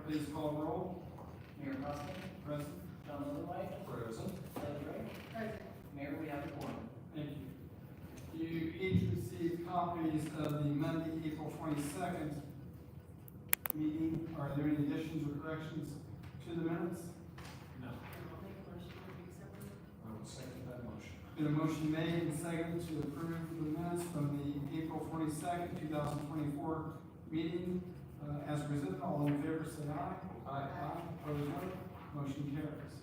please call roll. Mayor Preston. Present. John Lillywhite. Present. Kelly Ray. Present. Mayor, we have a quorum. Thank you. You each received copies of the Monday, April 22nd meeting. Are there any additions or corrections to the minutes? No. I'll make a motion to accept them. I will second that motion. Been a motion made and seconded to approve the minutes from the April 22nd, 2024 meeting as presented. All in favor say aye. Aye. Opposed, no. Motion carries.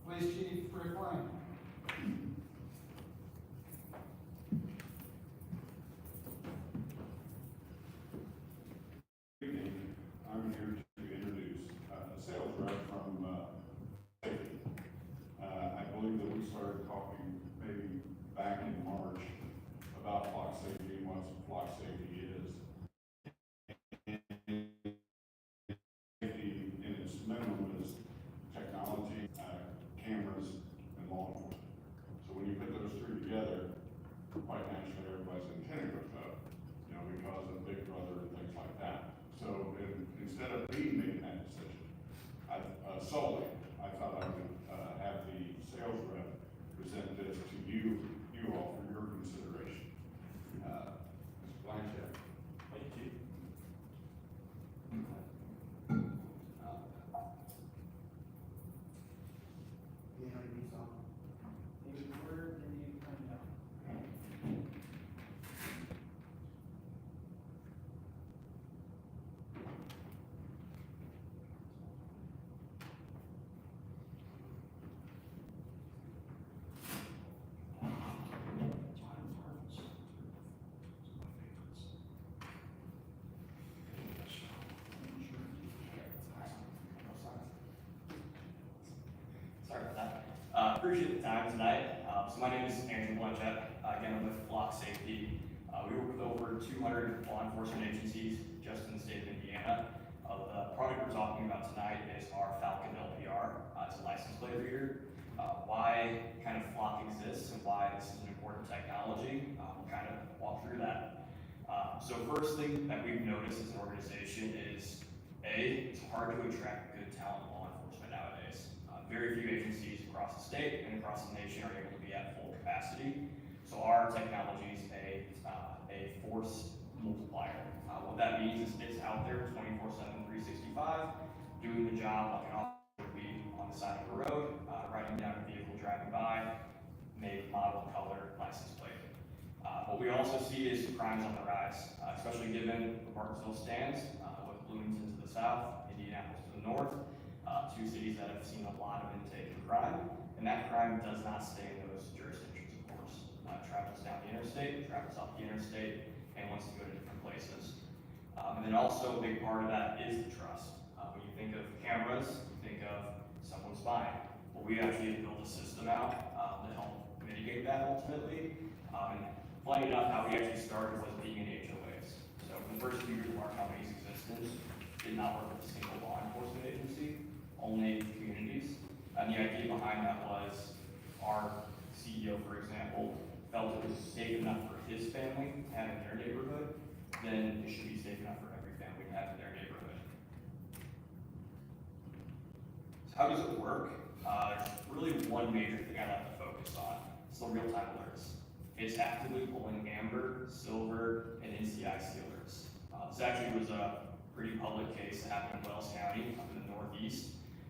Police Chief Rick Ryan. Good evening. I'm here to introduce a sales rep from safety. I believe that we started talking maybe back in March about flock safety and what flock safety is. Safety in its minimum is technology, cameras, and law enforcement. So when you put those three together, quite naturally everybody's antenna goes up, because of Big Brother and things like that. So instead of me making that decision, I thought I would have the sales rep present this to you all for your consideration. Mr. Blanchett. Thank you. Maybe order, then you find out. Sorry about that. Appreciate the time tonight. So my name is Andrew Blanchett. Again, I'm with Flock Safety. We work with over 200 law enforcement agencies just in the state of Indiana. The product we're talking about tonight is our Falcon LPR. It's a license plate reader. Why kind of Flock exists and why this is an important technology. We'll kind of walk through that. So first thing that we've noticed as an organization is it's hard to attract good talent in law enforcement nowadays. Very few agencies across the state and across the nation are able to be at full capacity. So our technology is a force multiplier. What that means is it's out there 24/7, 365, doing the job like an officer would be on the side of the road, writing down a vehicle driving by, make, model, color, license plate. What we also see is crimes on the rise, especially given the Martinsville stands, with Bloomington to the south, Indianapolis to the north, two cities that have seen a lot of intake of crime, and that crime does not stay in those jurisdictions, of course. It travels down the interstate, travels up the interstate, and wants to go to different places. And then also a big part of that is the trust. When you think of cameras, you think of someone spying. Well, we actually built a system out to help mitigate that ultimately. And funny enough, how we actually started was being in HOAs. So for the first few years of our company's existence, did not work with a single law enforcement agency, only communities. And the idea behind that was our CEO, for example, felt it was safe enough for his family to have in their neighborhood, then it should be safe enough for every family to have in their neighborhood. So how does it work? There's really one major thing I like to focus on. It's the real-time alerts. It's actively pulling amber, silver, and NCIC alerts. This actually was a pretty public case that happened in Wells County, up in the northeast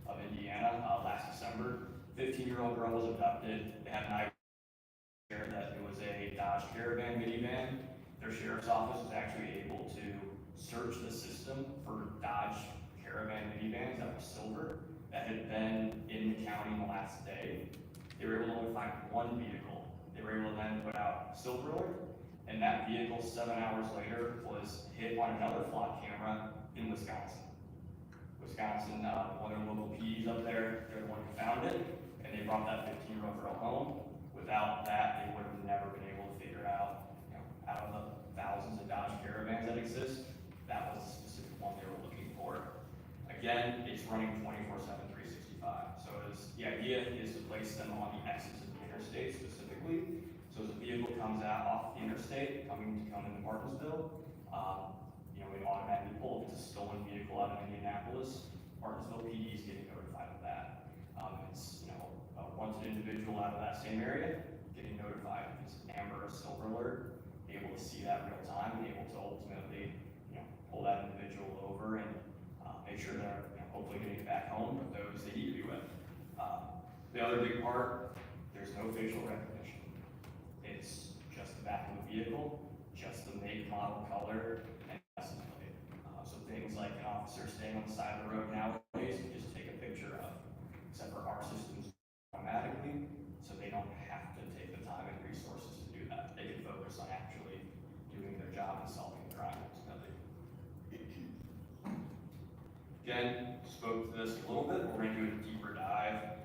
of Indiana last December. 15-year-old girl was abducted. They had an idea that it was a Dodge Caravan minivan. Their sheriff's office was actually able to search the system for Dodge Caravan minivans that were silver that had been in the county in the last day. They were able to only find one vehicle. They were able to then put out silver alert, and that vehicle 7 hours later was hit on another flock camera in Wisconsin. One of the local PEs up there, they're the one who found it, and they brought that 15-year-old girl home. Without that, they would have never been able to figure out, out of the thousands of Dodge Caravans that exist, that was the specific one they were looking for. Again, it's running 24/7, 365. So the idea is to place them on the exits of the interstate specifically. So as a vehicle comes out off the interstate, coming into Martinsville, we automatically pull. If it's a stolen vehicle out of Martinsville PD is getting notified of that. It's, a wanted individual out of that same area, getting notified if it's an amber or silver alert, be able to see that real time, and able to ultimately, pull that individual over and make sure they're, hopefully getting back home with those they need to be with. The other big part, there's no facial recognition. It's just the back of the vehicle, just the make, model, color, and license plate. So things like an officer staying on the side of the road nowadays, you just take a picture of, except for our systems automatically, so they don't have to take the time and resources to do that. They can focus on actually doing their job and solving crime ultimately. Again, spoke to this a little bit, we're gonna do a deeper dive.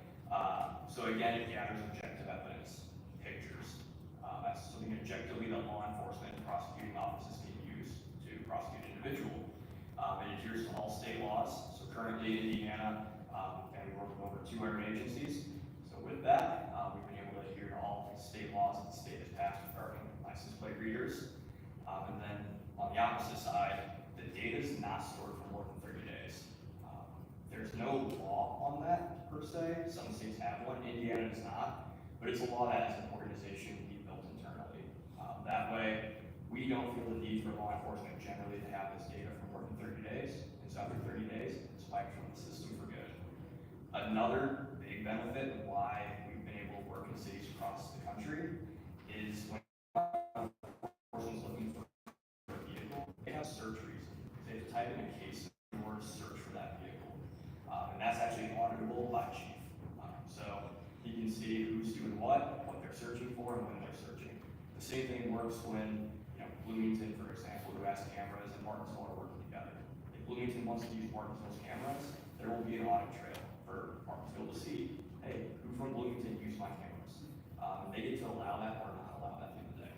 So again, it gathers objective evidence, pictures. That's something objectively that law enforcement and prosecuting offices can use to prosecute an individual. It adheres to all state laws. So currently in Indiana, and we work with over 200 agencies. So with that, we've been able to adhere to all state laws that the state has passed regarding license plate readers. And then on the opposite side, the data is not stored for more than 30 days. There's no law on that per se. Some states have one, Indiana does not, but it's a law that as an organization we built internally. That way, we don't feel the need for law enforcement generally to have this data for more than 30 days. And so after 30 days, it's wiped from the system for good. Another big benefit of why we've been able to work in cities across the country is when law enforcement's looking for a vehicle, they have search reasons. They have to type in a case in order to search for that vehicle. And that's actually auditable by chief. So he can see who's doing what they're searching for, and when they're searching. The same thing works when, Bloomington, for example, who has cameras, and Martinsville are working together. If Bloomington wants to use Martinsville's cameras, there will be an audit trail for Martinsville to see, hey, who from Bloomington used my cameras? They get to allow that or not allow that in the day.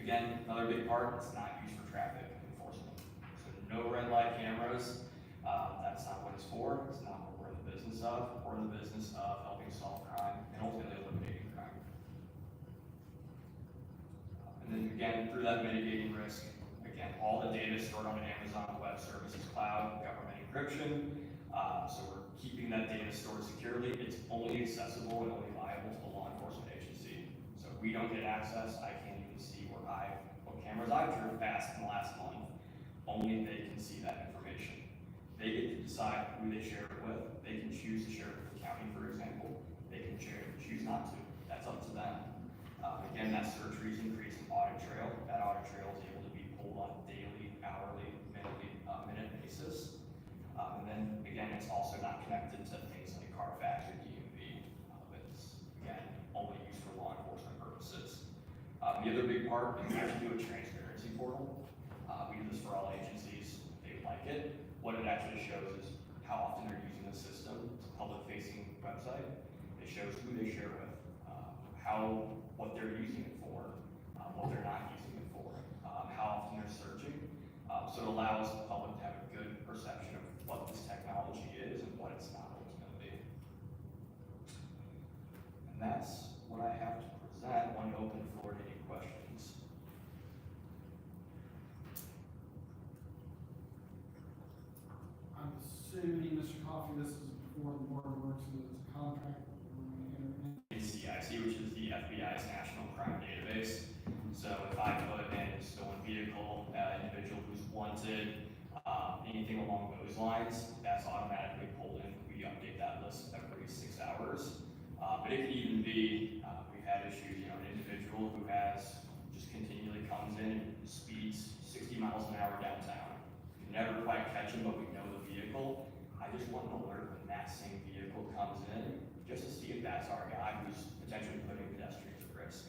Again, another big part, it's not used for traffic enforcement. So no red light cameras. That's not what it's for. It's not what we're in the business of. We're in the business of helping solve crime and ultimately eliminating crime. And then again, through that mitigating risk, again, all the data is stored on an Amazon Web Services cloud, government encryption. So we're keeping that data stored securely. It's only accessible and only viable to the law enforcement agency. So if we don't get access, I can't even see what cameras I've driven past in the last month. Only they can see that information. They get to decide who they share it with. They can choose to share it with the county, for example. They can choose not to. That's up to them. Again, that search reason creates an audit trail. That audit trail is able to be pulled on a daily, hourly, minute basis. And then again, it's also not connected to things like Carfax or DMV. It's again only used for law enforcement purposes. The other big part is we actually do a transparency portal. We do this for all agencies. They like it. What it actually shows is how often they're using the system. It's a public-facing website. It shows who they share with, what they're using it for, what they're not using it for, how often they're searching. So it allows the public to have a good perception of what this technology is and what it's not ultimately. And that's what I have to present. I want to open the floor to any questions. I'm assuming, Mr. Coffey, this is before the board works with a contract that we're going to enter in. CIC, which is the FBI's National Crime Database. So if I put in a stolen vehicle, individual who's wanted, anything along those lines, that's automatically pulled in. We update that list every 6 hours. But it could even be, we've had issues, an individual who just continually comes in and speeds 60 miles an hour downtown. You never quite catch him, but we know the vehicle. I just want an alert when that same vehicle comes in, just to see if that's our guy who's potentially putting pedestrians at risk.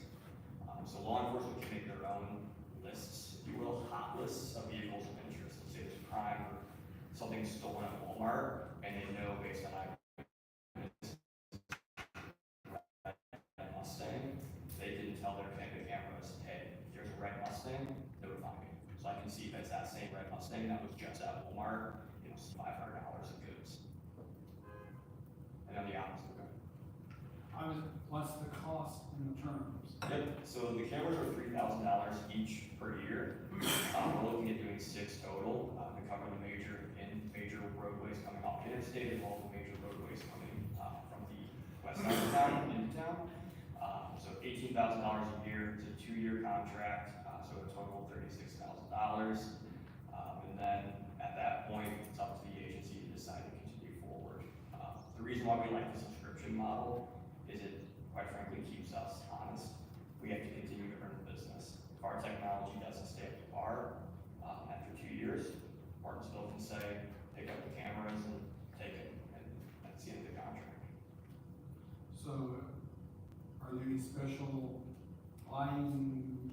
So law enforcement can make their own lists, if you will, hot lists of vehicles of interest. Let's say there's a crime or something stolen at Walmart, and they know based on Mustang, they can tell their cameras, hey, if there's a red Mustang, notify me. So I can see if it's that same red Mustang that was just at Walmart, $500 of goods. And then the opposite way. What's the cost in terms? Yep, so the cameras are $3,000 each per year. We're looking at doing 6 total to cover the major roadways coming off the interstate, as well as the major roadways coming, from the west side of town into town. So $18,000 a year, it's a 2-year contract, so a total of $36,000. And then at that point, it's up to the agency to decide to continue forward. The reason why we like the subscription model is it, quite frankly, keeps us honest. We have to continue to earn the business. If our technology doesn't stay up to par, after 2 years, Martinsville can say, pick up the cameras and take it, and that's the end of the contract. So, are there any special line,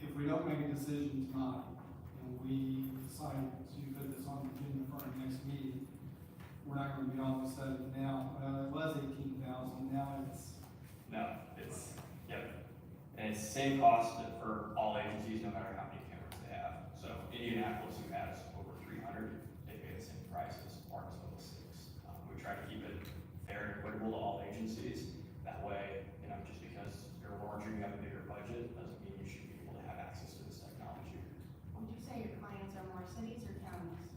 if we don't make a decision tonight, and we decide to put this on the agenda for our next meeting, we're not gonna be all of a sudden now, it was 18,000, now it's, No, it's, yep. And it's the same cost for all agencies, no matter how many cameras they have. So Indianapolis, who has over 300, they pay the same price as Martinsville with 6. We try to keep it fair and equitable to all agencies. That way, just because you're larger, you have a bigger budget, doesn't mean you should be able to have access to this technology. Would you say your clients are more cities or counties?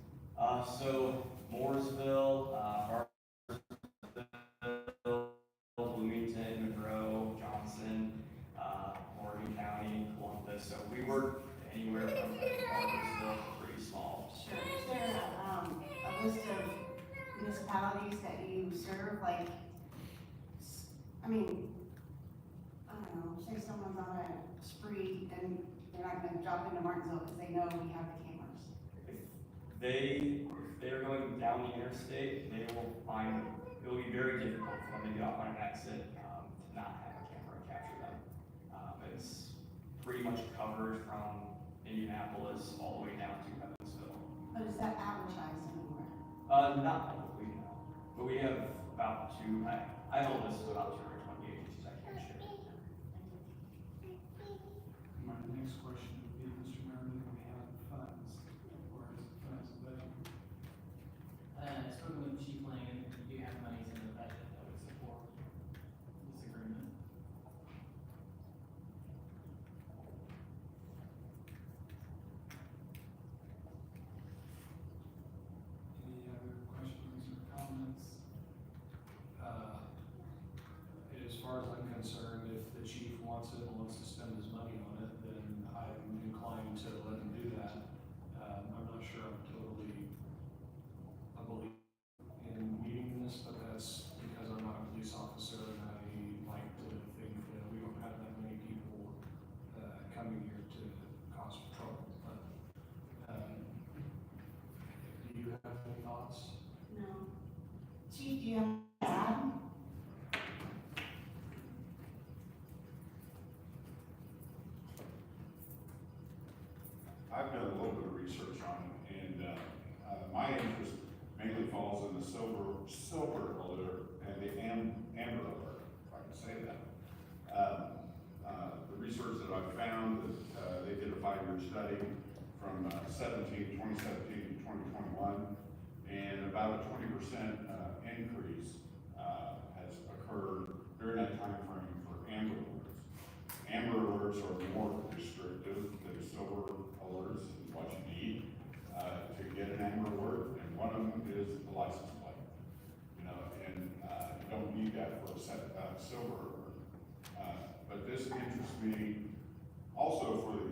So Mooresville, Bloomington, Monroe, Johnson, Morgan County, Columbus. So we work anywhere from Martinsville to pretty small. Sure. Is there a list of municipalities that you serve, like, I don't know, say someone's on a spree and they're not gonna drop into Martinsville because they know we have the cameras. If they're going down the interstate, they will find, it will be very difficult for them to get off on an exit, to not have a camera capture them. It's pretty much covered from Indianapolis all the way down to Evansville. But is that advertised anywhere? Not publicly, no. But we have about I have a list of about 220 agencies I can share. my next question would be, Mr. Mayor, do we have funds, or is it funds available? Spoken with Chief Lane, we do have monies in the budget that would support this agreement. Any other questions or comments? As far as I'm concerned, if the chief wants it and wants to spend his money on it, then I'm inclined to let him do that. I'm not sure I believe in meeting this, but that's because I'm not a police officer and I like to think that we don't have that many people, coming here to cause trouble. But, do you have any thoughts? No. Chief, do you have to add? I've done a little bit of research on it, and my interest mainly falls in the silver alert and the amber alert, if I can say that. The research that I found, that they did a 5-year study from 2017 to 2021, and about a 20% increase has occurred during that time frame for amber alerts. Amber alerts are more restrictive than silver alerts, is what you need to get an amber alert, and one of them is the license plate. And you don't need that for a silver alert. But this interests me also for the,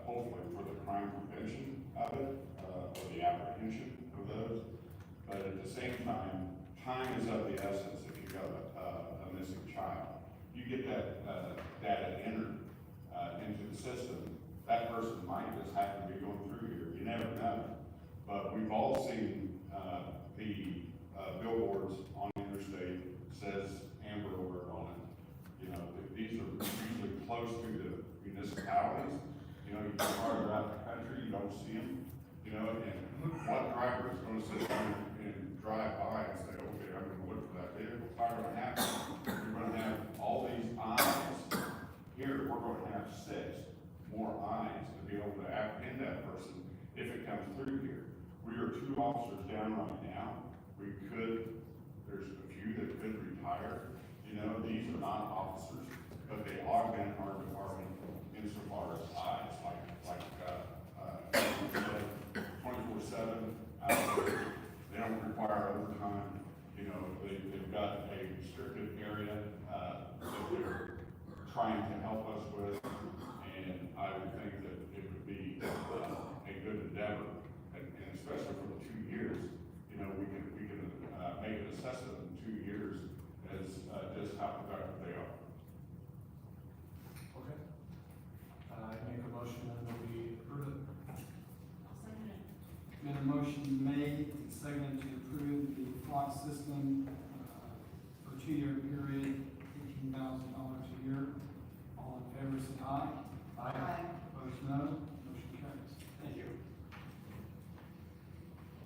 hopefully for the crime prevention of it, or the apprehension of those. But at the same time is of the essence if you've got a missing child. You get that data entered into the system, that person might just happen to be going through here. You never know. But we've all seen the billboards on the interstate says Amber Alert on it. These are usually close to the municipalities. You go farther out the country, you don't see them. And what driver is going to sit down and drive by and say, okay, I'm going to look for that vehicle? It's not going to happen. You're going to have all these eyes. Here, we're going to have 6 more eyes to be able to apprehend that person if it comes through here. We are 2 officers down right now. There's a few that could retire. These are not officers, but they augment our department insofar as eyes, like restricted area, that they're trying to help us with, and I would think that it would be, a good endeavor, and especially for the 2 years, you know, we can, make an assessment in 2 years as, just how productive they are. Okay. I make a motion that we approve it. I'll second it. Been a motion made and seconded to approve the flock system, for a 2-year period, $18,000 a year. All in favor, say aye. Opposed, no. Motion carries. Thank you.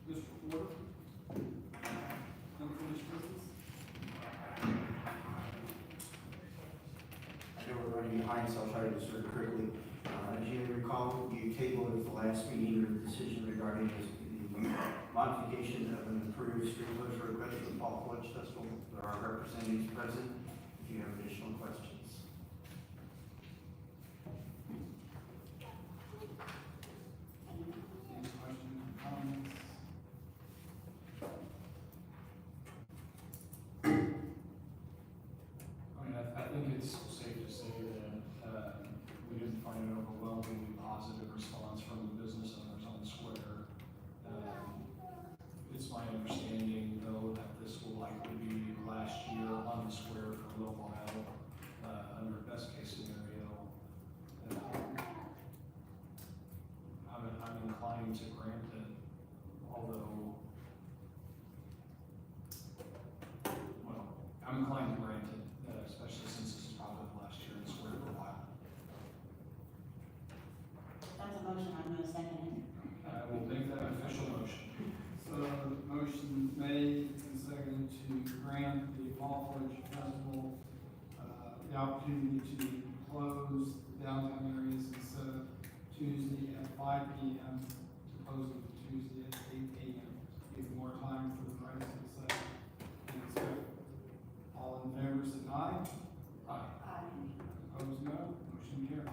Mr. Porter? Unfinished business? I know we're running behind, so I'll try to do this very quickly. As you may recall, you tabled at the last meeting your decision regarding the modification of an approved street closure request for the Fall Foliage Festival. There are representatives present if you have additional questions. Any questions or comments? I mean, I think it's safe to say that, we didn't find an overwhelmingly positive response from the business owners on the square. It's my understanding, though, that this will likely be last year on the square for a little while, under best case scenario. I'm inclined to grant it, although, well, I'm inclined to grant it, especially since this is probably the last year in the square for a while. That's a motion, I'm gonna second it. I will make that an official motion. So, motion made and seconded to grant the Fall Foliage Festival, the opportunity to close downtown areas instead of Tuesday at 5 p.m. to close them Tuesday at 8 a.m. Give more time for the price to set and inspect. All in favor, say aye. Aye. Opposed, no. Motion carries.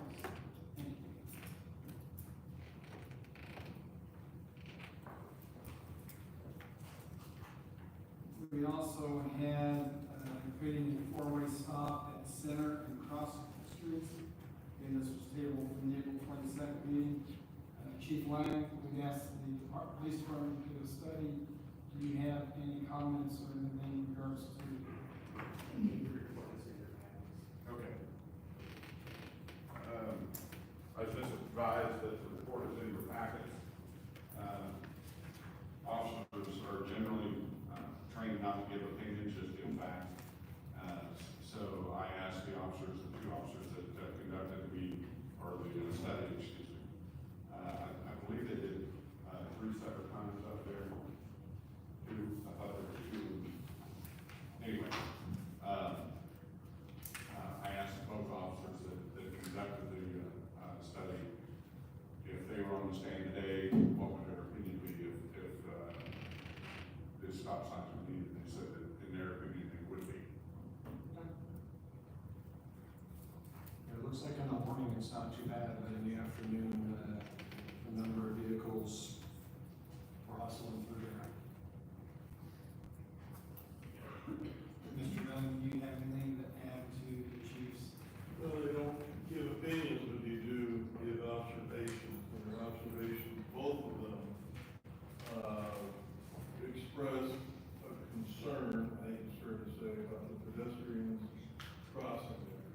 Thank you. We also had, creating a 4-way stop at Center and Cross Streets. Again, this was tabled from the April 22nd meeting. Chief Lang, we asked the police department to do a study. Do you have any comments or anything in regards to? Okay. I was just advised that the report is in your packets. Officers are generally trained not to give opinions, just give facts. So I asked the officers, the 2 officers that conducted the meeting, or the study, excuse me. I believe they did 3 separate times up there. 2, I thought there were 2. Anyway, I asked both officers that conducted the study if they were on the stand today, what would their opinion be if the stop signs were needed. They said that in their opinion, they would be. It looks like in the morning it's not too bad, but in the afternoon, the number of vehicles were hustling through there. Mr. Young, do you have anything to add to the chief's? Well, they don't give opinions, but they do give observations, and their observations, both of them, express a concern, I think it's fair to say, about the pedestrians crossing there.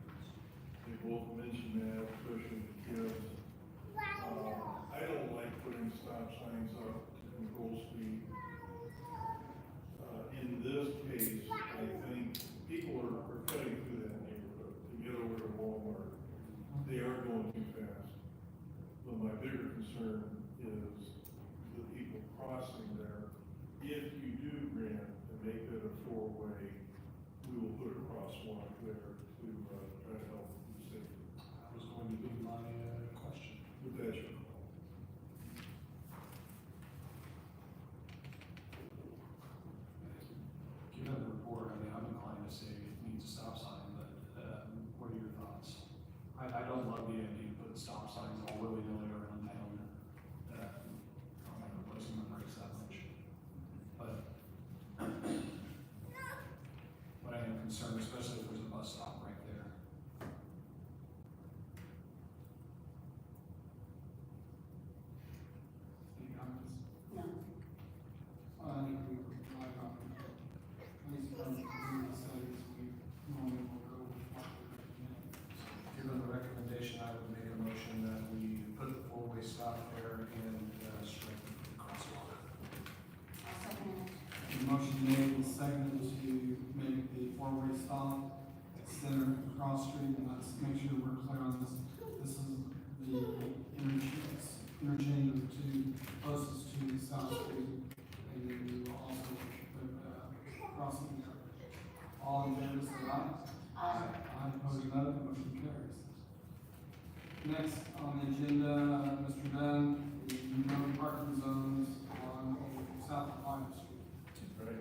They both mentioned that, especially the kids. I don't like putting stop signs up to control speed. In this case, I think people are cutting through that neighborhood to get over to Walmart. They are going too fast. But my bigger concern is the people crossing there. If you do grant and make that a 4-way, we will put a crosswalk there to try to help the safety. That was going to be my question. But that's your call. Given the report, I mean, I'm inclined to say it needs a stop sign, but, what are your thoughts? I don't love the idea of putting stop signs all willy-nilly around town. I'm not replacing my brakes that much. But I am motion made and seconded to make the four-way stop at Center and Cross Street, and let's make sure we're clear on this. This is the interchange of the two closest to South Street, and then we will also put, crossing guard. All in favor, say aye. Aye, opposed, no, the motion carries. Next on the agenda, Mr. Dunn, the no parking zones on South of Foliage Street. Right.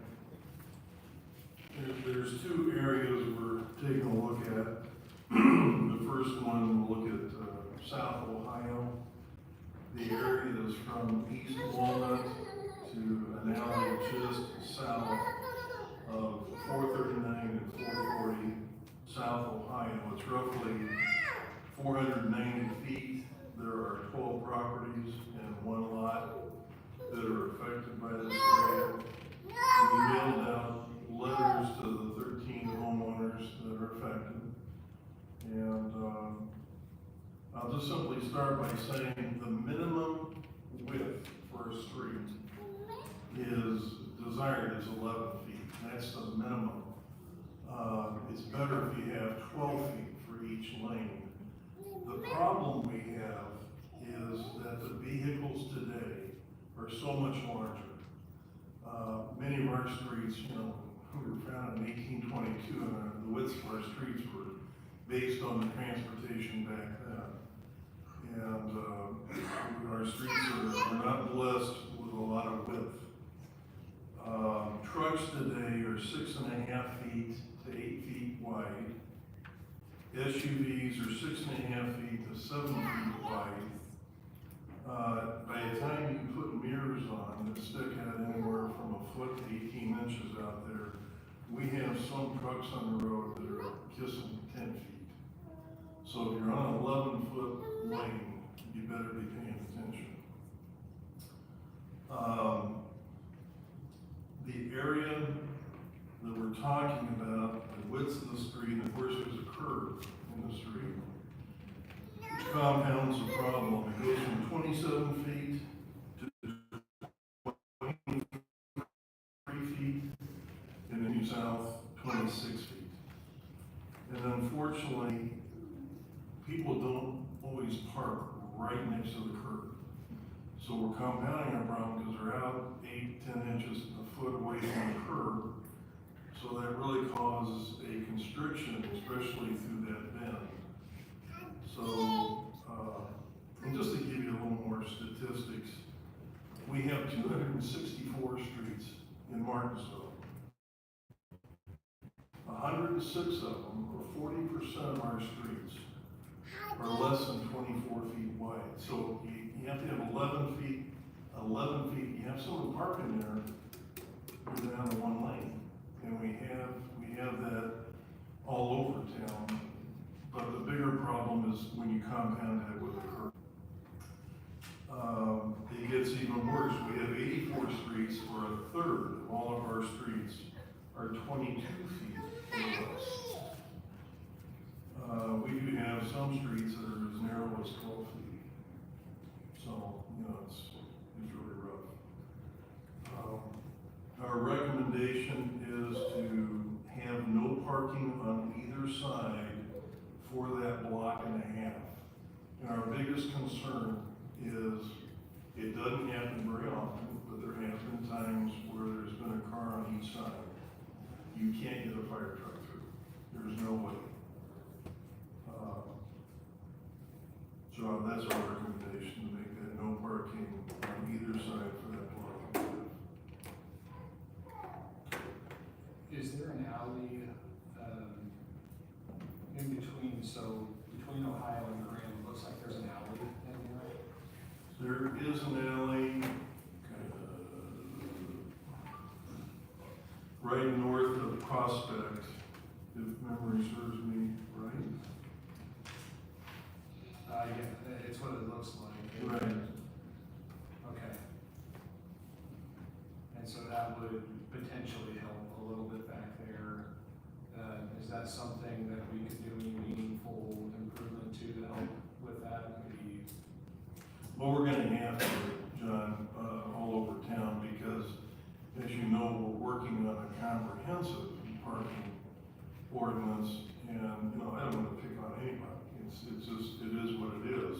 There's two areas we're taking a look at. The first one, we'll look at South Ohio. The area is from East Walnut to an alley just south of 439 and 440 South Ohio. It's roughly 490 feet. There are 12 properties and one lot that are affected by this area. We mailed out letters to the 13 homeowners that are affected. And I'll just simply start by saying the minimum width for a street is desired is 11 feet. That's the minimum. It's better if you have 12 feet for each lane. The problem we have is that the vehicles today are so much larger. Many of our streets, we were founded in 1822, and the widths of our streets were based on the transportation back then. And our streets are not blessed with a lot of width. Trucks today are 6.5 feet to 8 feet wide. SUVs are 6.5 feet to 7 feet wide. By the time you can put mirrors on that stick out anywhere from a foot to 18 inches out there, we have some trucks on the road that are kissing 10 feet. So if you're on an 11-foot lane, you better be paying attention. The area that we're talking about, the width of the street, and of course there's a curve in the street, which compounds the problem. It goes from 27 feet to 23 feet, and then south 26 feet. And unfortunately, people don't always park right next to the curb. So we're compounding our problem because they're out 8-10 inches, a foot away from the curb. So that really causes a constriction, especially through that bend. So, and just to give you a little more statistics, we have 264 streets in Martinsville. 106 of them, or 40% of our streets, are less than 24 feet wide. So you have to have 11 feet, you have someone parking there, you're down to one lane. And we have that all over town. But the bigger problem is when you compound that with a curb. It gets even worse. We have 84 streets, or a third of all of our streets are 22 feet or less. We do have some streets that are as narrow as 12 feet. So, it's really rough. Our recommendation is to have no parking on either side for that block and a half. And our biggest concern is, it doesn't happen very often, but there have been times where there's been a car on each side. You can't get a fire truck through. There's no way. So that's our recommendation, to make that no parking on either side for that block and a half. Is there an alley, in between, between Ohio and Graham, it looks like there's an alley in there? There is an alley, right north of Prospect, if memory serves me right. Yeah, it's what it looks like. Right. Okay. And so that would potentially help a little bit back there. Is that something that we could do any meaningful improvement to help with that? Maybe. Well, we're gonna have to, John, all over town, because as you know, we're working on a comprehensive parking ordinance, and, you know, I don't want to pick on anybody, it's just, it is what it is.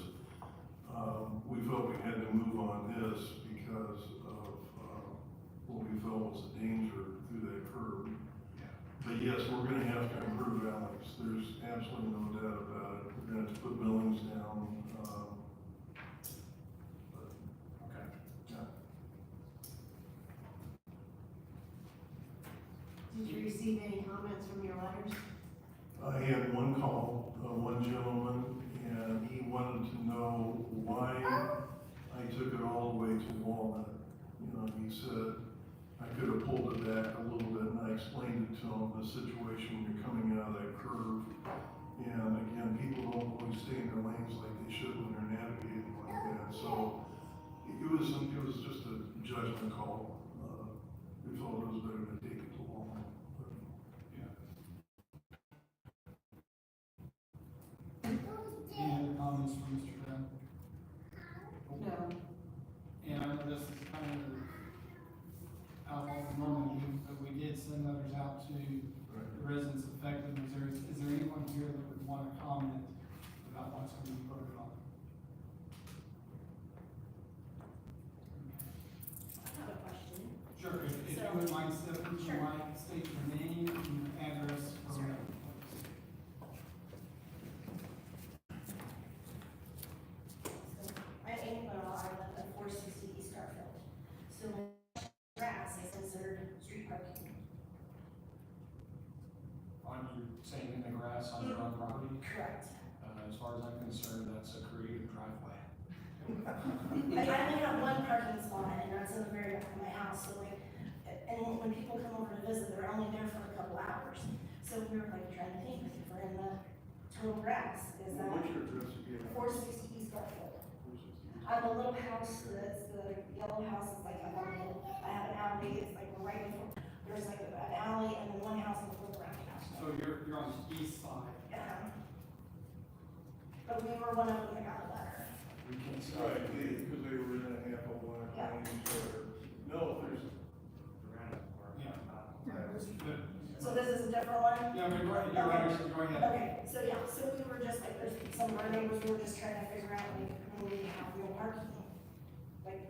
We felt we had to move on this because of, what we felt was a danger through that curve. But yes, we're gonna have to improve alleys, there's absolutely no doubt about it, we're gonna have to put buildings down, Okay. yeah. Did you receive any comments from your letters? I had one call, one gentleman, and he wanted to know why I took it all the way to Walnut. You know, he said, I could have pulled it back a little bit, and I explained it to him, the situation, you're coming out of that curve. And again, people don't always stay in their lanes like they should when they're navigating like that, so it was just a judgment call. We felt it was better to take it to Walnut. Any other comments from Mr. Brown? No. And I know this is kind of out of the normal, but we did send letters out to the residents affected in those areas. Is there anyone here that would want to comment about what's going to be voted on? I have a question. Sure, if you would mind stepping to the mic, state your name and your address for the record, please. I'm Amy Bernal, I live at 460 East Garfield. So my grass is considered street parking. Aren't you saying in the grass on your own property? Correct. As far as I'm concerned, that's a creative driveway. I only have one parking spot and that's in the very back of my house, so like, and when people come over to visit, they're only there for a couple hours. So we were like trying to think, if we're in the total grass, is that What's your address again? 460 East Garfield? I have a little house, that's the yellow house, is like, I have an alley, it's like right before, there's like an alley and then one house before the roundabout. So you're on the east side. But we were one of them that got a letter. We can't stop. Right, because they were in a half a block Yeah. range or, no, there's, So this is a different one? Yeah, but go ahead, you're right, so go ahead. Okay, so yeah, so we were just like, there's some of our neighbors, we were just trying to figure out like, when we have real parking, like,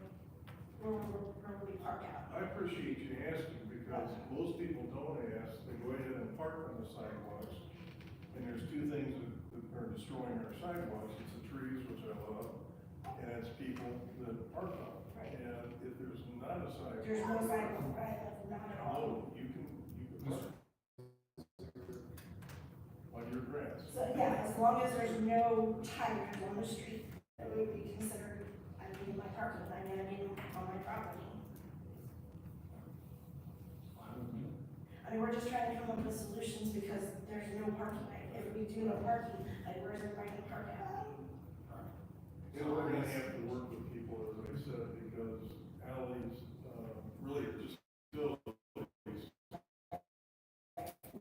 where we park out. I appreciate you asking, because most people don't ask, they go ahead and park on the sidewalks. And there's two things that are destroying our sidewalks, it's the trees, which I love, and it's people that park on. Right. And if there's not a sidewalk. There's no sidewalk, right, not at all. No, you can park on your grass. So yeah, as long as there's no tires on the street, that would be considered, I need my parking, I need them on my property. I mean, we're just trying to come up with solutions because there's no parking, like, if we do no parking, like, where's everybody gonna park at? And we're gonna have to work with people, as I said, because alleys, really are just still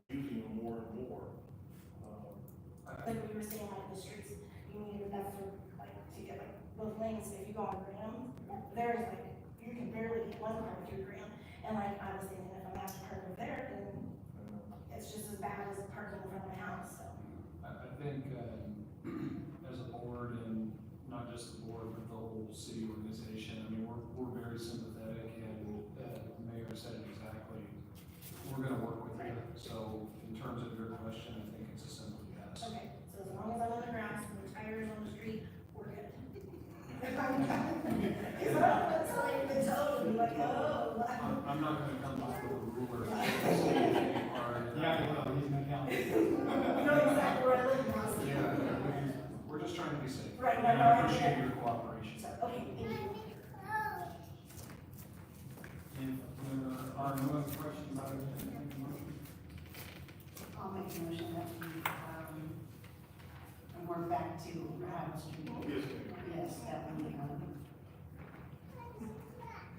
using them more and more. Like we were saying, like, the streets, you need enough for, like, to get, like, both lanes, if you go on Graham, there's, like, you can barely get one car through Graham, and like, I was thinking, if I'm having to park over there, then it's just as bad as parking in front of my house, so. I think, as a board, and not just the board, but the whole city organization, I mean, we're very sympathetic, and the mayor said it exactly. We're gonna work with you, so in terms of your question, I think it's a simple yes. Okay, so as long as I'm on the grass and the tires on the street, we're good. Cause I don't want somebody to tell me like, oh. I'm not gonna come up with a ruler. Yeah, well, he's gonna count. You know exactly where I live now, so. Yeah, we're just trying to be safe. Right, And no, I I appreciate get it. your cooperation. So, okay, thank you. If there are no other questions, I would entertain a motion. I'll make a motion that we, and we're back to Roundabout Street. Yes, ma'am. Yes, that we,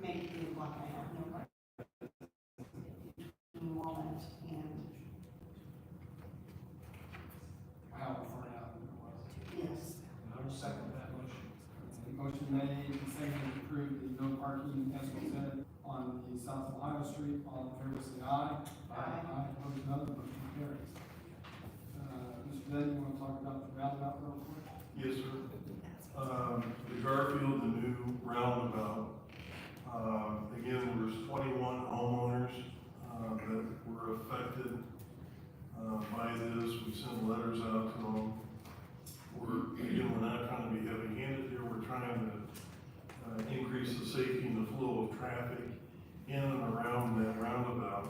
make the block I have no part. In Walnut and, How far out it was. yes, And I will second that motion. Motion made and seconded to approve the no parking as presented. on the South Ohio Street. All in favor, say aye. Aye, opposed, no, the motion carries. Mr. Denny, you want to talk about the roundabout real quick? Yes, sir. The Garfield, the new roundabout, again, there was 21 homeowners, that were affected, by this. We sent letters out to them. We're not trying to be heavy-handed here. We're trying to, increase the safety and the flow of traffic in and around that roundabout.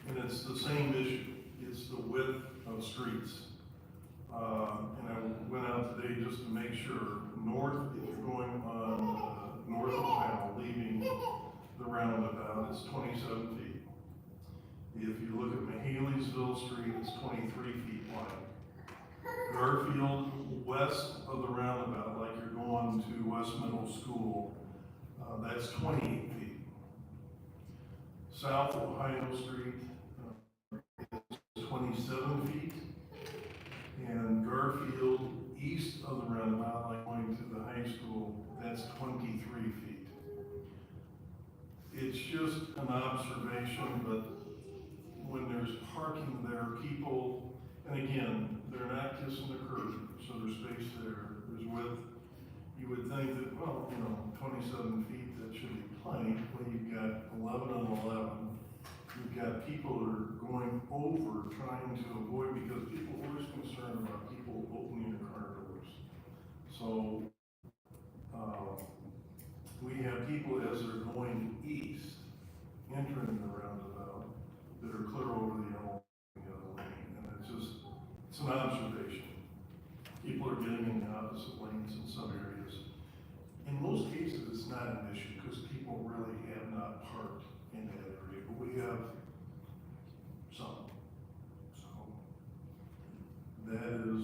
And it's the same issue. It's the width of streets. And I went out today just to make sure, north, if you're going on North Ohio, leaving the roundabout, it's 27 feet. If you look at Mahaley'sville Street, it's 23 feet wide. Garfield, west of the roundabout, like you're going to West Middle School, that's 28 feet. South Ohio Street is 27 feet. And Garfield, east of the roundabout, like going to the high school, that's 23 feet. It's just an observation, but when there's parking there, people, and again, they're not kissing the curb, so there's space there, there's width. You would think that, well, 27 feet, that should be plenty. Well, you've got 11 and 11. You've got people that are going over, trying to avoid, because people are always concerned about people opening the car doors. So, we have people as they're going east, entering the roundabout, that are clear over the yellow lane, and it's an observation. People are getting in the opposite lanes in some areas. In most cases, it's not an issue, because people really have not parked in that area, but we have some. So, that is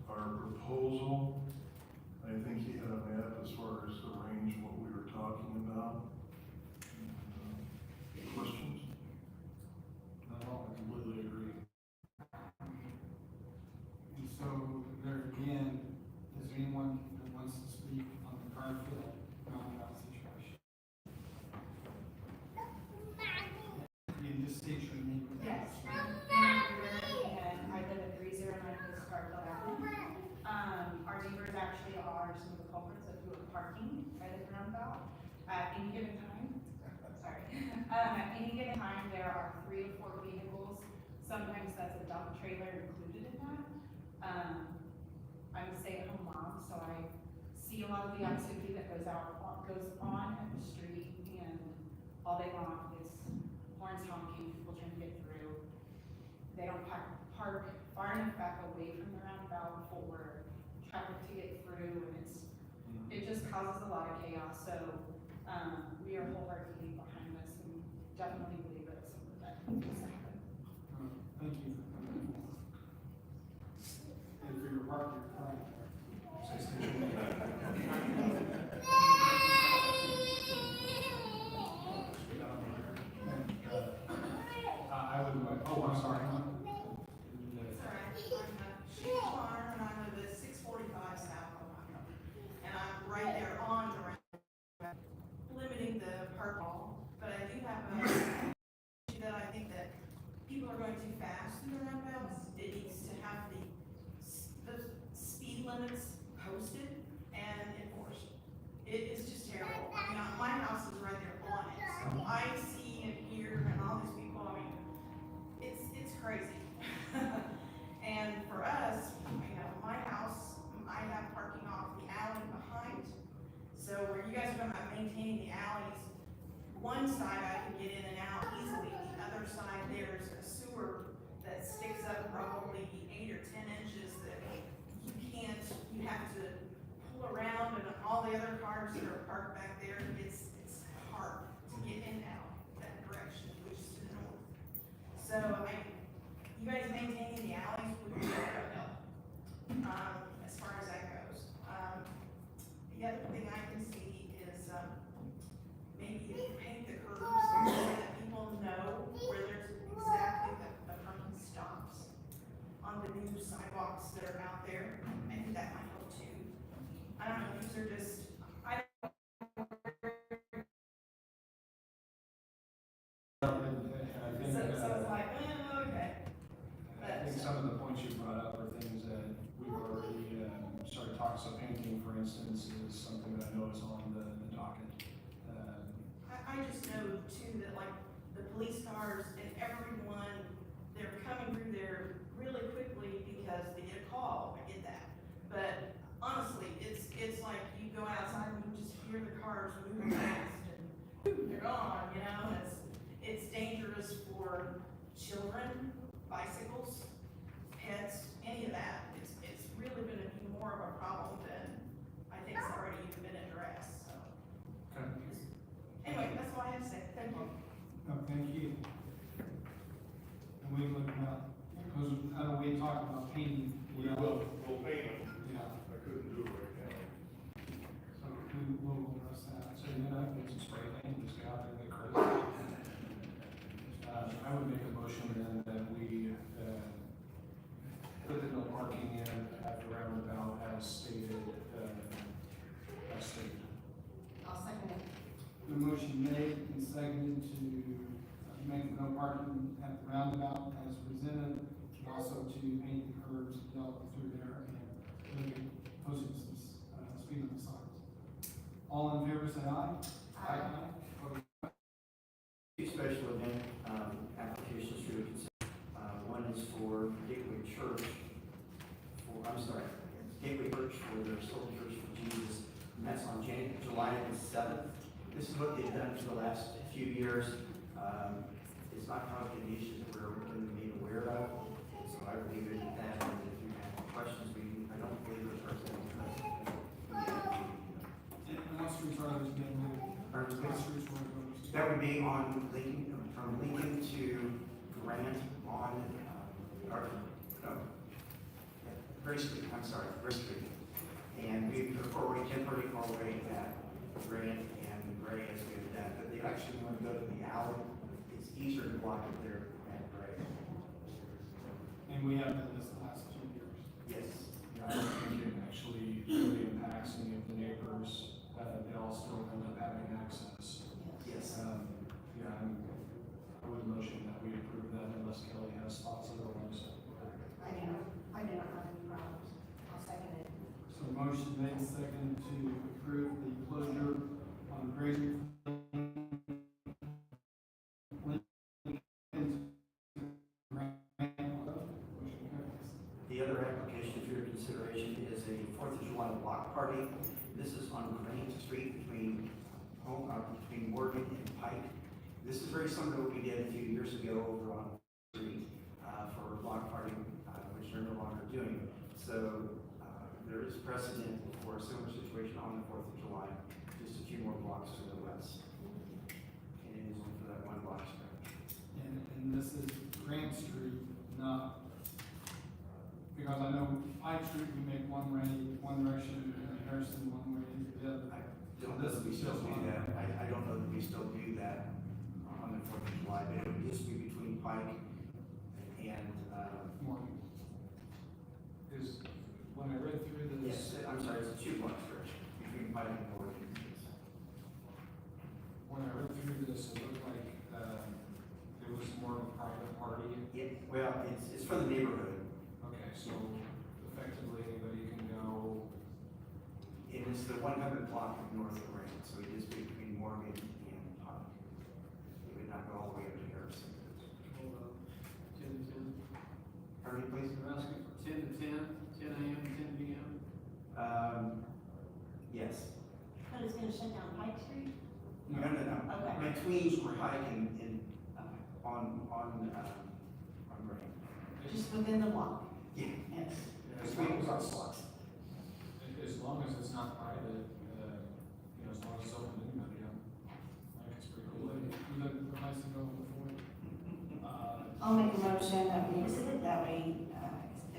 our proposal. I think he had a map as far as the range, what we were talking about. Questions? Not at all, I completely agree. And so, there again, is there anyone that wants to speak on the Garfield roundabout situation? You can just state your name. Yes, and I live at 309 Garfield Avenue. Our neighbors actually are some of the culprits of who are parking by the roundabout at any given time. Sorry. At any given time, there are 3 to 4 vehicles. Sometimes that's a dump trailer included in that. I'm a stay-at-home mom, so I see a lot of the activity that goes on at the street, and all day long is horns honking, people trying to get through. They don't park far enough back away from the roundabout for traffic to get through, and it just causes a lot of chaos. So we are wholeheartedly behind this, and definitely believe that it's something that needs to happen. Thank you for coming. And for your part, your time. I would, oh, I'm sorry. It's all right. I'm Sheila Farm, and I live at 645 South Ohio. And I'm right there on the roundabout, limiting the park hall. But I do have a issue that I think that people are going too fast through the roundabouts. It needs to have the speed limits posted and enforced. It is just terrible. I mean, my house is right there on it, so I see and hear and all these people, I mean, it's crazy. And for us, my house, I have parking off the alley behind. So where you guys are talking about maintaining the alleys, one side I can get in and out easily, the other side there's a sewer that sticks up probably 8 or 10 inches that you have to pull around, and all the other cars that are parked back there, it's hard to get in and out that direction, which is to the north. So, you guys maintaining the alleys would be a help, as far as that goes. The other thing I can see is, maybe if you paint the curbs so that people know where there's exactly the parking stops on the new sidewalks that are out there. I think that might help too. I don't know, these are just instance is something that I know is on the docket. I just know too that like the police cars and everyone, they're coming through there really quickly because they get a call, I get that. But honestly, it's like you go outside and you just hear the cars moving fast and they're gone, you know, it's dangerous for children, bicycles, pets, any of that. It's really gonna be more of a problem than I think's already even been addressed, so. Okay. Anyway, that's all I have to say, thank you. No, thank you. And we look about, because I know we talked about painting. We'll paint them. Yeah, I couldn't do it right now. so we will address that. So, you know, I can some spray paint, just go out there and get crazy. I would make a motion then that we, put the no parking in at the roundabout as stated, I'll second it. The motion made and seconded to make no parking at the roundabout as presented, and also to paint the curbs and delve through there and maybe posting some, speed limit signs. All in favor, say aye. Aye. Two special event, applications for your consideration. One is for Gateway Church, Gateway Church for their Soldiers for Jesus, and that's on July the 7th. This is what they've done for the last few years. It's not probably an issue that we're really made aware of, so I would leave it at that. And if you have questions, I don't believe there's representing And what streets are those being moved? What streets were those? That would be on Lincoln, from Lincoln to Grant on, Gray Street, Gray Street. And we've already temporarily at Grant and Gray as we have done, but they actually want to go to the alley. It's easier to block it there at Gray. And we have done this the last 2 years. Yes. I don't think it actually really impacts any of the neighbors, they all still end up having access. Yes. I would motion that we approve that unless Kelly has thoughts otherwise. I do not have any problems. I'll second it. So motion made and seconded to approve the closure on Granger. The other application for your consideration is a 4th of July block party. This is on Grant Street between Morgan and Pike. This is very similar to what we did a few years ago over on the street for a block party, which they're no longer doing. So there is precedent for a similar situation on the 4th of July, just a few more blocks to the west. And it is for that one block stretch. And this is Grant Street, not, because I know Pike Street, we make one direction, and Harrison one way, the other. I don't know that we still do that. I don't know that we still do that on the 4th of July, but it would just be between Pike and, Morgan. Is, when I read through this, yes, I'm sorry, it's a 2 block stretch between Pike and Morgan. when I read through this, it looked like, it was more of a private party. Well, it's for the neighborhood. Okay, so effectively anybody can go, It is the 100 block of North of Grant, so it is between Morgan and Pike. It would not go all the way up to Harrison. Hold up. 10 to 10. Pardon me, please? You're asking for 10 to 10, 10 a.m. to 10 p.m.? Yes. But it's gonna shut down Pike Street? No. Okay. Between Pike and, on Grant. Just within the block? Yeah. Yes. as Between long the as, blocks. as long as it's not private, as long as it's open to anybody, I think it's pretty cool. You look for nice to go before. I'll make a motion that we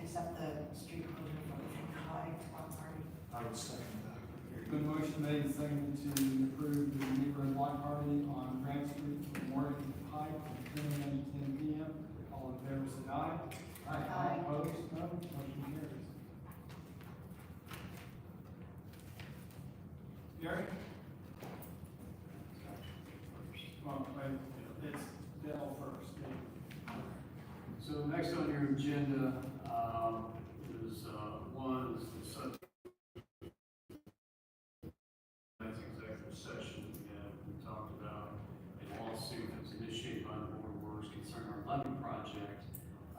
accept the street closure for the 4th of July block party. I would second that. Good motion made and seconded to approve the neighborhood block party on Grant Street from Morgan to Pike from 10 a.m. to 10 p.m. All in favor, say aye. Aye. Opposed, no, motion carries. Gary? Well, wait, it's Dell first. So next on your agenda, is, one is the session, we talked about a lawsuit that was initiated by the Board of Works concerning our levy project.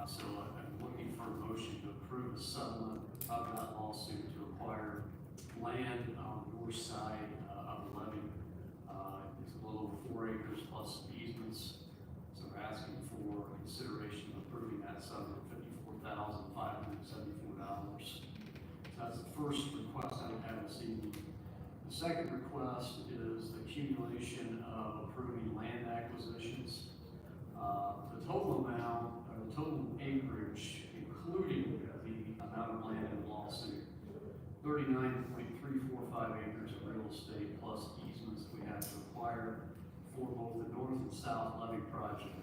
So I'm looking for a motion to approve the settlement of that lawsuit to acquire land on the north side of the levy. It's a little over 4 acres plus easements. So we're asking for consideration of approving that settlement, $54,574. So that's the first request I would have this evening. The second request is the accumulation of approving land acquisitions. The total amount, or the total acreage, including the amount of land in the lawsuit, 39.345 acres of real estate plus easements that we have to acquire for both the north and south levy project.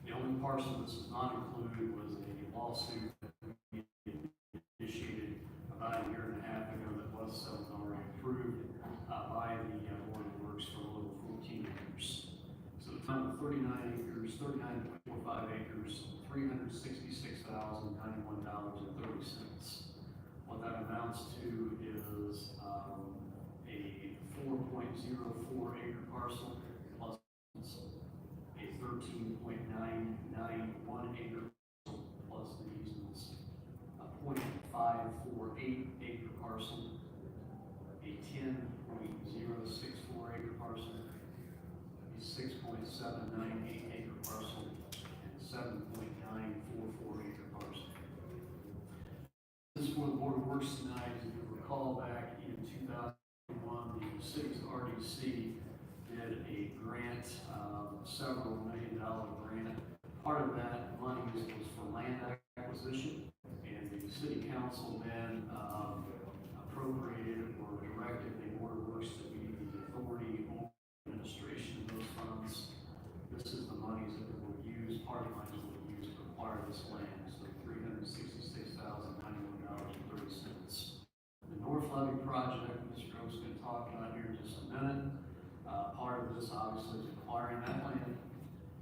The only parcel this does not include was a lawsuit that we initiated about a year and a half ago that was already approved by the Board of Works for a little 14 acres. So the total of 39 acres, 39.45 acres, $366,091.30. What that amounts to is a 4.04 acre parcel plus a 13.991 acre plus the easements, a 0.548 acre parcel, a 10.064 acre parcel, a 6.798 acre parcel, and a 7.944 acre parcel. This is for the Board of Works tonight. As you recall, back in 2001, the city's RDC did a grant, several $1 million grant. Part of that money was for land acquisition, and the city council then appropriated or directed the Board of Works to be the authority over administration of those funds. This is the monies that we will use, part of the monies we will use to acquire this land, so $366,091.30. The North Levy project, Mr. Gross is going to talk about here in just a minute. Part of this obviously is acquiring that land,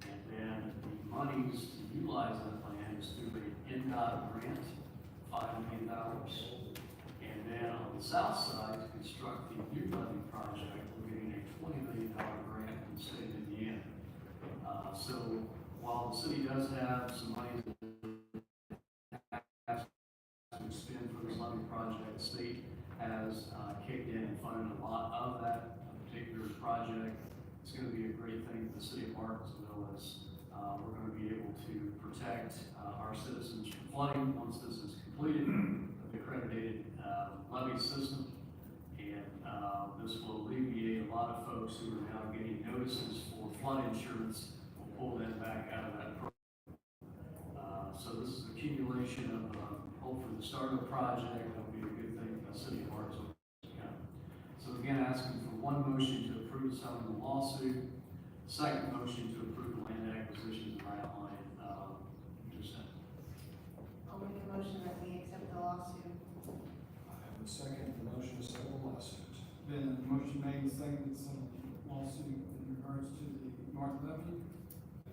and then the monies to utilize that land is through the NDOT grant, $5 million. And then on the south side, to construct the new levy project, we're getting a $20 million grant from the state of Indiana. So while the city does have some money to spend for this levy project, the state has kicked in and funded a lot of that particular project. It's going to be a great thing for the city of Martinsville as we're going to be able to protect our citizens from flooding once this is completed with the accredited levy system. And this will alleviate a lot of folks who are now getting notices for flood insurance. We'll pull them back out of that program. So this is accumulation of hopefully the start of the project. It'll be a good thing for the city of Martinsville. So again, asking for one motion to approve the settlement of the lawsuit. Second motion to approve the land acquisitions that I outlined just now. I'll make a motion that we accept the lawsuit. I have a second, the motion to settle the lawsuit. Been a motion made and seconded, some lawsuit in regards to the North Levy.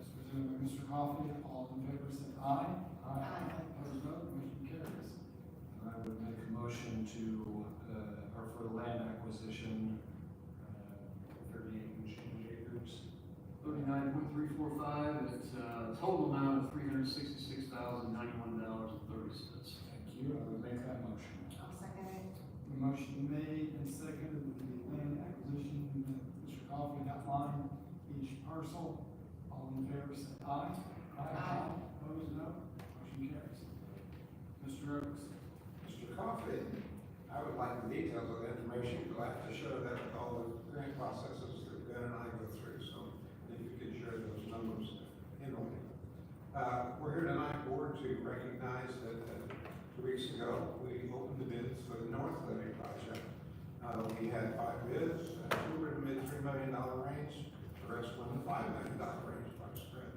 As presented by Mr. Garfield, all in favor say aye. Aye. Opposed, no. Motion carries. And I would make a motion to, or for the land acquisition, 38 and change acres. 39.345, it's a total amount of $366,091.30. Thank you, I would make that motion. I'll second it. The motion made and seconded with the land acquisition that Mr. Garfield outlined each parcel. All in favor say aye. Aye. Opposed, no. Motion carries. Mr. Oaks. Mr. Coffey, I would like the details of the information. You'll have to show that with all the grant processes that Ben and I go through, so if you could share those numbers in a way. We're here tonight, board, to recognize that 2 weeks ago, we opened the bids for the North Levy project. We had 5 bids, 2 were in the mid $3 million range, the rest were in the $5 million range by spread.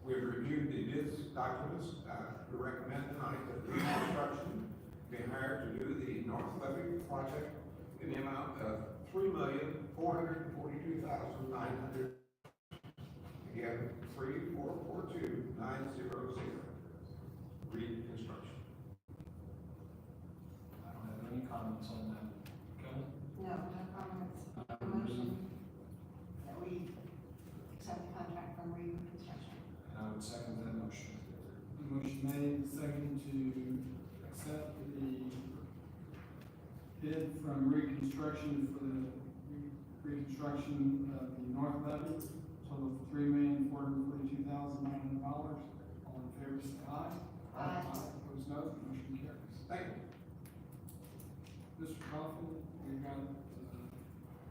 We've reviewed the bids documents. We recommend tonight that the construction be hired to do the North Levy project in the amount of $3,442,900. Again, 3,442,900. Reed Construction. I don't have any comments on that. Kelly? No, no comment from reconstruction for the reconstruction of the north levee, total of $3,442,900. All in favor, say aye. Aye. Opposed, no. Motion carries. Thank you. Mr. Garfield, we've got,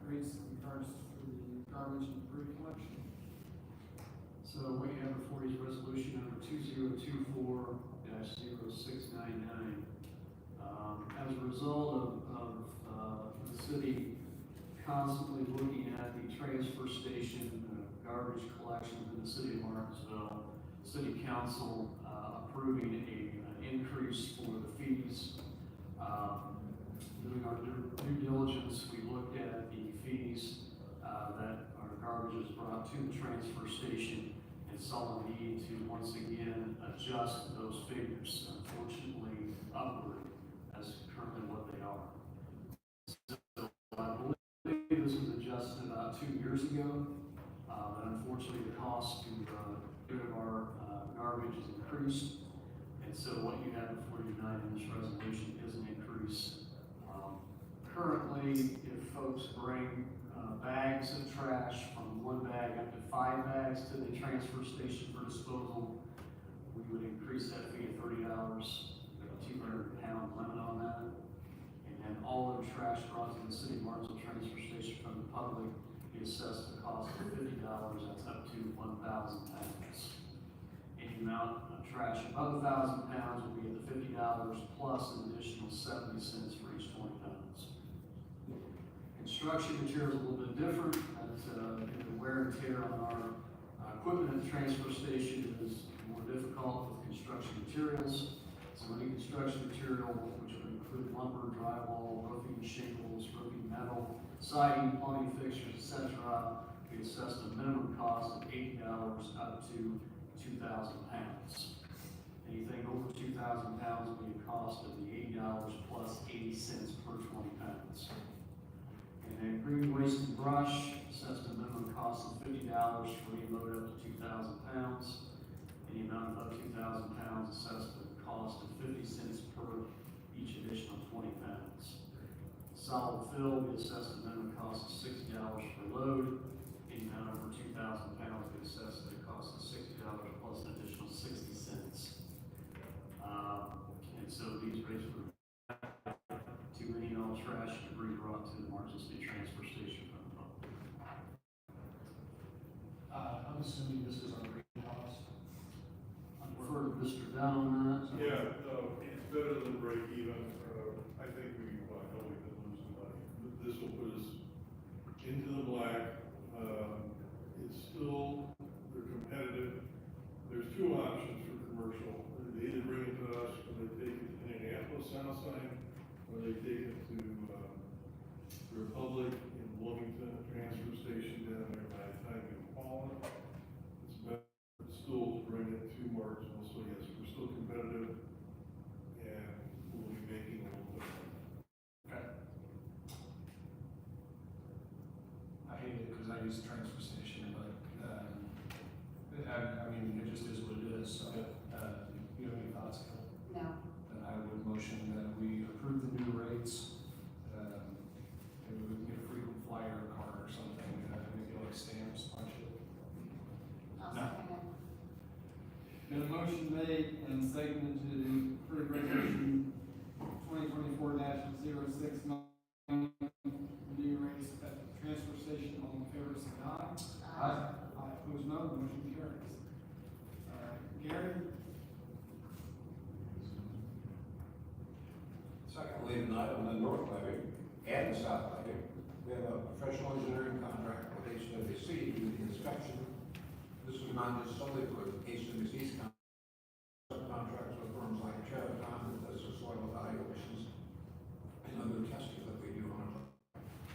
rates in regards to the garbage and debris collection. So what you have before you is resolution number 2024-0699. As a result of the city constantly looking at the transfer station, garbage collection in the city of Martinsville, city council approving an increase for the fees. Doing our due diligence, we looked at the fees that our garbage is brought to the transfer station and saw a need to once again adjust those figures, unfortunately upward, as currently what they are. So I believe this was adjusted about 2 years ago, but unfortunately the cost to get rid of our garbage has increased. And so what you have before you tonight in this resolution is an increase. Currently, if folks bring bags of trash from 1 bag up to 5 bags to the transfer station for disposal, we would increase that fee to $30, a 200-pound limit on that. And then all of the trash brought to the city of Martinsville transfer station from the public is assessed a cost of $50, that's up to 1,000 pounds. Any amount of trash above 1,000 pounds will be at the $50 plus an additional 70 cents for each 20 pounds. Construction material is a little bit different, as the wear and tear on our equipment at the transfer station is more difficult with construction materials. So any construction material, which would include lumber, drywall, roofing shingles, roofing metal, siding, plumbing fixtures, etc., we assessed a minimum cost of $80 up to 2,000 pounds. Anything over 2,000 pounds will be a cost of the $80 plus 80 cents per 20 pounds. And then green waste and brush, assessed a minimum cost of $50 for any load up to 2,000 pounds. Any amount above 2,000 pounds assessed at a cost of 50 cents per each additional 20 pounds. Solid fill, we assessed a minimum cost of $60 per load. Any amount over 2,000 pounds, we assessed at a cost of $60 plus an additional 60 cents. And so these rates were to any and all trash and debris brought to the Martinsville City Transfer Station from the public. I'm assuming this is our rate cost. I'll defer to Mr. Dunn on that. Yeah, it's better than break even. I think we've been losing money. This will put us into the black. It's still, they're competitive. There's 2 options for commercial. They either bring it to us, or they take it to Indianapolis Southside, or they take it to Republic in Bloomington, transfer station down there by the time you haul it. It's better still to bring it to Martinsville, so yes, we're still competitive, and we'll be making a little bit. Okay. I hate it because I use the transfer station, but, I mean, it just is what it is, so, you have any thoughts, Kelly? No. Then I would motion that we approve the new rates. Maybe we can get a frequent flyer card or something, maybe like stamps, punch it. I'll No. second it. Been a motion made and seconded to approve resolution 2024-069, new rates at the transfer station. All in favor, say aye. Aye. Opposed, no. Motion carries. Gary? Secondly, tonight on the north levy and the south levy, we have a professional engineering contract with HWC to do the inspection. This is not just solely for HWC's subcontracts with firms like Cheriton, that does the soil evaluations and other testing that we do on it.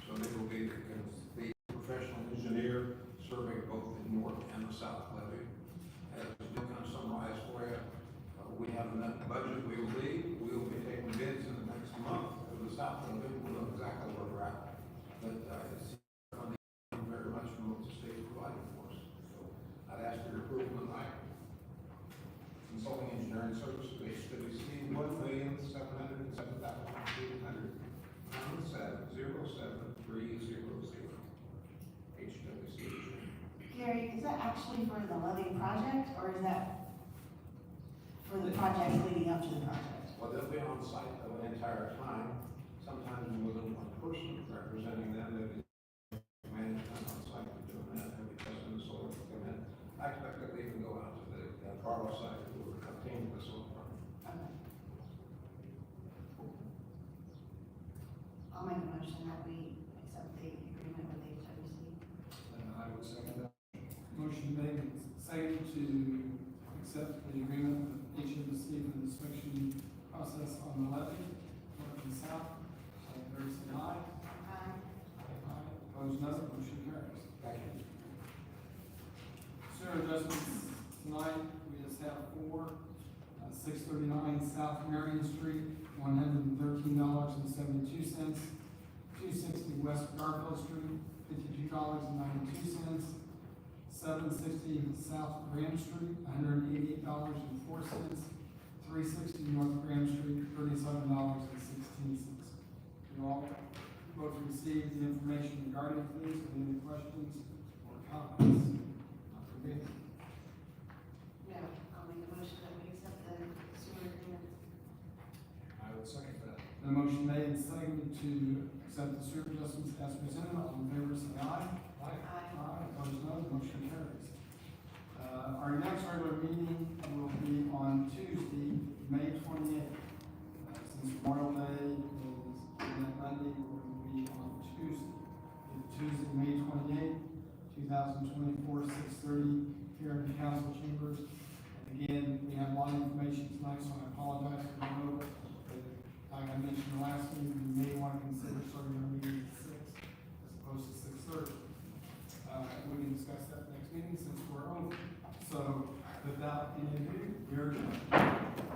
So they will be the professional engineer serving both the north and the south levy. As we kind of summarize for you, we have a net budget we will leave. We will be taking bids in the next month for the south levy. We'll know exactly where we're at. But it's very much from what the state provided for us. So I'd ask for your approval tonight. Gary, is that actually for the levy project, or is that for the project leading up to the project? Well, they'll be on site the entire time, sometimes more than one person representing them, they'll be management on site for doing that, they'll be testing the soil for them. And I expect that they even go out to the Carl site to obtain the soil farm. Okay. I'll make a motion that we accept the agreement with HWC. And I would second that. Motion made and seconded to accept the agreement with HMC for the inspection process on the levee, north and south. All in favor, say aye. Aye. Aye. Opposed, no. Motion carries. Thank you. Sewer adjustments tonight, we just have four. 639 South Marion Street, $113.72. 260 West Garfield Street, $52.92. 760 South Graham Street, $188.04. 360 North Graham Street, $37.16. You all both received the information regarding these, with any questions or comments? Dr. Bailey? No, I'll make a motion that we accept the sewer agreement. I would second that. The motion made and seconded to accept the sewer adjustments as presented. All in favor, say aye. Aye. Aye. Opposed, no. The motion carries. Our next regular meeting will be on Tuesday, May 28th. Since Memorial Day is that Monday, we're going to be on Tuesday. Tuesday, May 28th, 2024, 6:30 here in the council chambers. And again, we have a lot of information tonight, so I apologize for going over it. But like I mentioned the last meeting, you may want to consider starting our meeting at 6 as opposed to 6:30. We can discuss that next meeting since we're over. So without any ado, we're adjourned.